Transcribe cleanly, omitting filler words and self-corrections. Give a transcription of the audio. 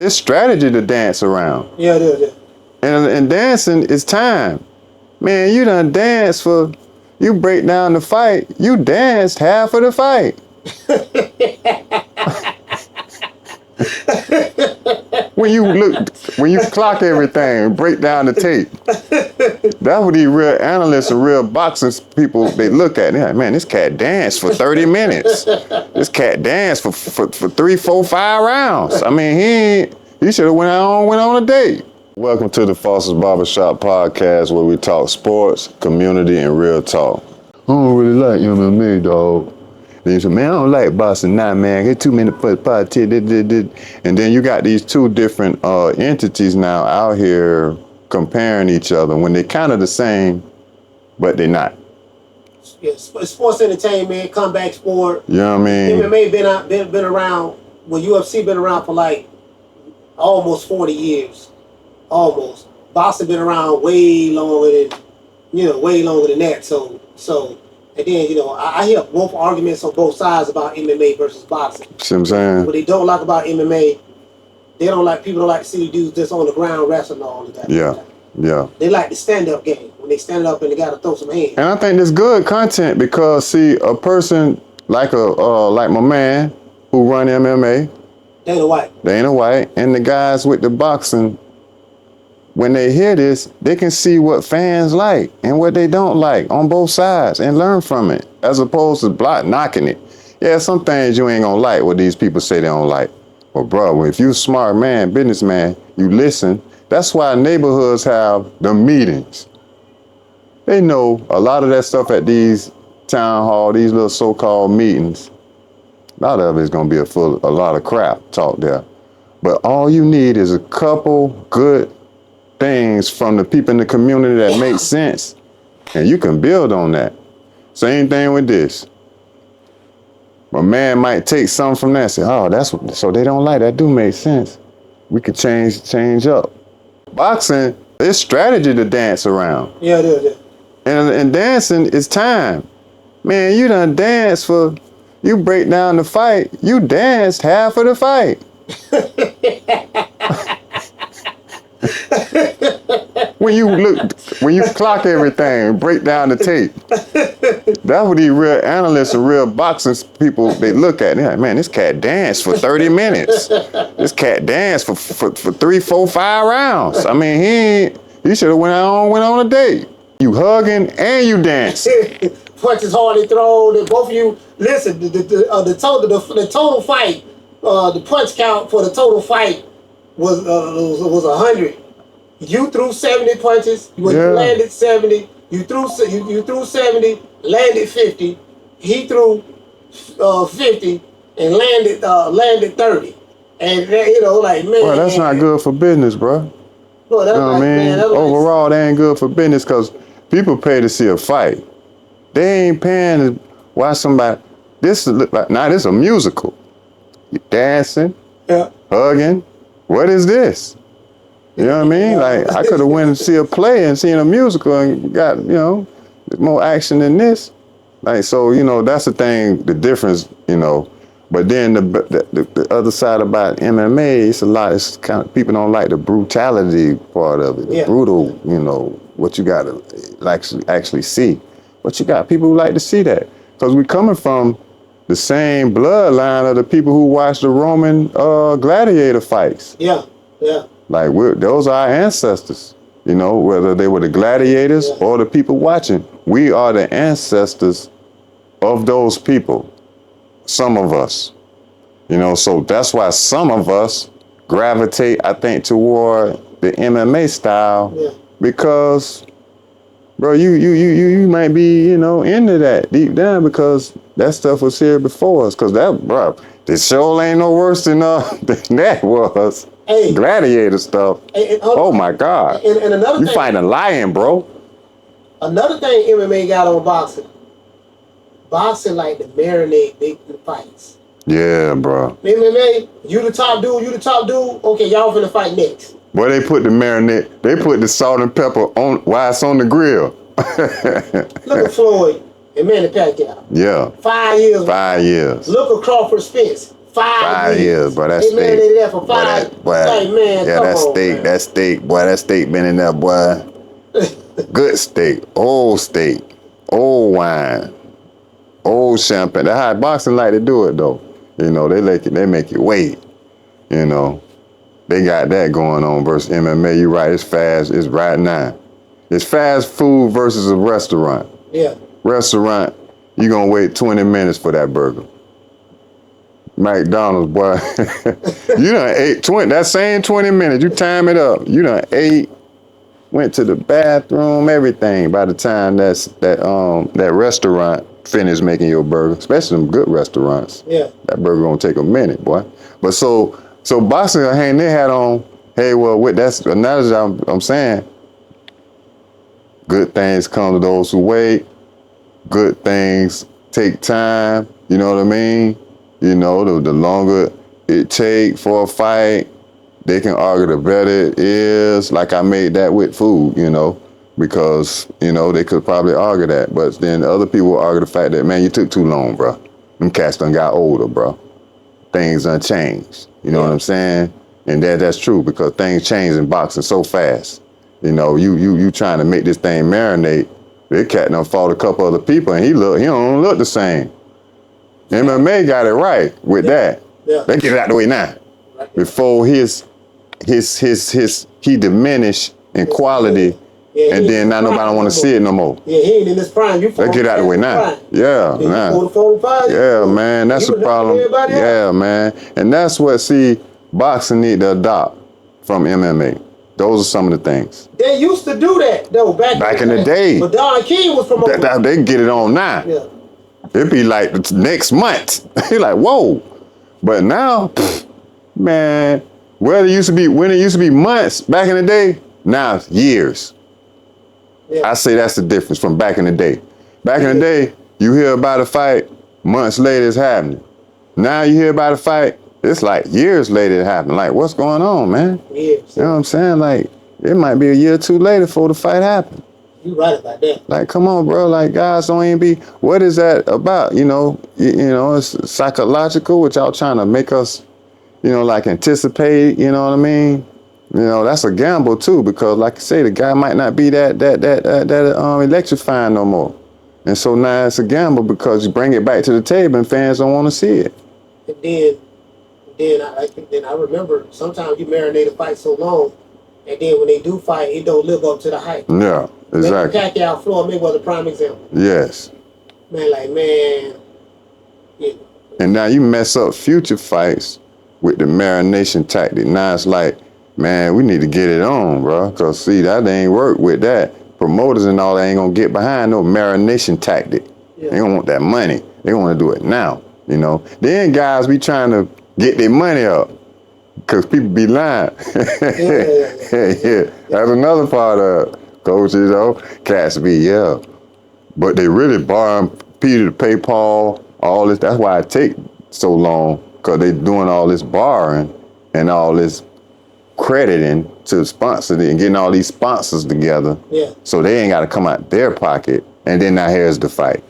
It's strategy to dance around. Yeah, it is. And dancing is time. Man, you done danced for, you break down the fight, you danced half of the fight. When you clock everything, break down the tape. That's what these real analysts and real boxing people, they look at. They're like, man, this cat danced for 30 minutes. This cat danced for 3, 4, 5 rounds. I mean, he should have went on a date. Welcome to the Foster's Barbershop podcast, where we talk sports, community, and real talk. I don't really like MMA, dog. Then you say, man, I don't like boxing now, man. Get 2 minutes for the party. And then you got these two different entities now out here comparing each other when they're kind of the same, but they're not. Yeah, sports entertainment, comeback sport. You know what I mean? MMA been around. Well, UFC been around for like almost 40 years. Almost. Boxing been around way longer than that. So. And then, I hear both arguments on both sides about MMA versus boxing. See what I'm saying? What they don't like about MMA, people don't like to see dudes just on the ground wrestling all the time. Yeah. They like the stand-up game. When they stand up and they got to throw some hands. And I think there's good content because, see, a person like my man who run MMA, Dana White, and the guys with the boxing, when they hear this, they can see what fans like and what they don't like on both sides and learn from it, as opposed to knocking it. Yeah, some things you ain't gonna like what these people say they don't like. Well, bro, if you a smart man, businessman, you listen. That's why neighborhoods have the meetings. They know a lot of that stuff at these town hall, these little so-called meetings. A lot of it is gonna be a lot of crap talk there. But all you need is a couple good things from the people in the community that make sense, and you can build on that. Same thing with this. A man might take something from that and say, oh, so they don't like that. Do make sense. We could change up. Boxing, it's strategy to dance around. Yeah, it is. And dancing is time. Man, you done danced for, you break down the fight, you danced half of the fight. When you clock everything, break down the tape. That's what these real analysts and real boxing people, they look at. They're like, man, this cat danced for 30 minutes. This cat danced for 3, 4, 5 rounds. I mean, he should have went on a date. You hugging and you dancing. Punches hardly thrown. Both of you, listen, the total fight, the punch count for the total fight was 100. You threw 70 punches. You landed 70. You threw 70, landed 50. He threw 50 and landed 30. And like, man. Well, that's not good for business, bro. No, that's what I mean? Overall, they ain't good for business because people pay to see a fight. They ain't paying to watch somebody. This is a musical. You dancing, hugging. What is this? You know what I mean? Like, I could have went and see a play and seen a musical and got, more action than this. Like, so, that's the thing, the difference, But then the other side about MMA, it's kind of, people don't like the brutality part of it, the brutal, what you got to actually see. But you got people who like to see that. Because we're coming from the same bloodline of the people who watched the Roman gladiator fights. Yeah. Like, those are our ancestors, whether they were the gladiators or the people watching. We are the ancestors of those people, some of us, so that's why some of us gravitate, I think, toward the MMA style, because, bro, you might be, into that deep down because that stuff was here before us, because that, bro, this show ain't no worse than that was. Hey, gladiator stuff. Oh my God. And another thing, you fight a lion, bro. Another thing MMA got on boxing. Boxing like to marinate big fights. Yeah, bro. MMA, you the top dude. Okay, y'all finna fight next. Boy, they put the salt and pepper on while it's on the grill. Look at Floyd and Manny Pacquiao. Yeah. 5 years. 5 years. Look at Crawford Spence. 5 years, but that they steak. marinated that for 5. Like, man, yeah, come that on, steak, man. that steak, boy, that steak been in there, boy. Good steak, old wine, old champagne. That's how boxing like to do it, though. You know, they make it wait. You know, they got that going on versus MMA. You right, it's fast. It's right now. It's fast food versus a restaurant. Yeah. Restaurant, you gonna wait 20 minutes for that burger. McDonald's, boy, you done ate 20. That same 20 minutes, you time it up. You done ate, went to the bathroom, everything. By the time that restaurant finished making your burger, especially some good restaurants, yeah, that burger gonna take a minute, boy. But so boxing hang their hat on. Hey, well, with that's analogy I'm saying. Good things come to those who wait. Good things take time. You know what I mean? You know, the longer it take for a fight, they can argue the better it is. Like I made that with food, you know, because, you know, they could probably argue that. But then other people will argue the fact that, man, you took too long, bro. Them cats done got older, bro. Things done changed. You know what I'm saying? And that's true because things change in boxing so fast. You know, you trying to make this thing marinate. That cat done fought a couple other people and he don't look the same. MMA got it right with that. Yeah. Let's get it out the way now. Right. Before he diminished in quality, and then now nobody want to see it no more. Yeah, he ain't in his prime. Let's get it out the way now. Yeah, man. 45. Yeah, man. That's the problem. Yeah, man. And that's what boxing need to adopt from MMA. Those are some of the things. They used to do that though back in the day. But Don King was promoting. They can get it on now. Yeah. It'd be like next month. You're like, whoa. But now, man, when it used to be months back in the day, now it's years. Yeah. I say that's the difference from back in the day. Back in the day, you hear about a fight, months later it's happening. Now you hear about a fight, it's like years later it happened. Like, what's going on, man? Years. You know what I'm saying? Like, it might be a year or two later before the fight happened. You right about that. Like, come on, bro. Like, guys don't even be. What is that about? You know, it's psychological, which y'all trying to make us, like anticipate. You know what I mean? You know, that's a gamble too, because like I say, the guy might not be that electrifying no more. And so now it's a gamble because you bring it back to the table and fans don't want to see it. And then I remember sometimes you marinate a fight so long, and then when they do fight, it don't live up to the hype. Yeah, exactly. Pacquiao, Floyd Mayweather, prime example. Yes. Man. Yeah. And now you mess up future fights with the marination tactic. Now it's like, man, we need to get it on, bro. Because, see, that ain't work with that. Promoters and all that ain't going to get behind no marination tactic. Yeah. They don't want that money. They want to do it now, Then guys be trying to get their money up because people be lying. Yeah. That's another part of it. Coach, cats be, But they really borrowing Peter to pay Paul, all this. That's why it take so long, because they doing all this borrowing and all this crediting to sponsor it and getting all these sponsors together. Yeah. So they ain't got to come out their pocket. And then now here's the fight.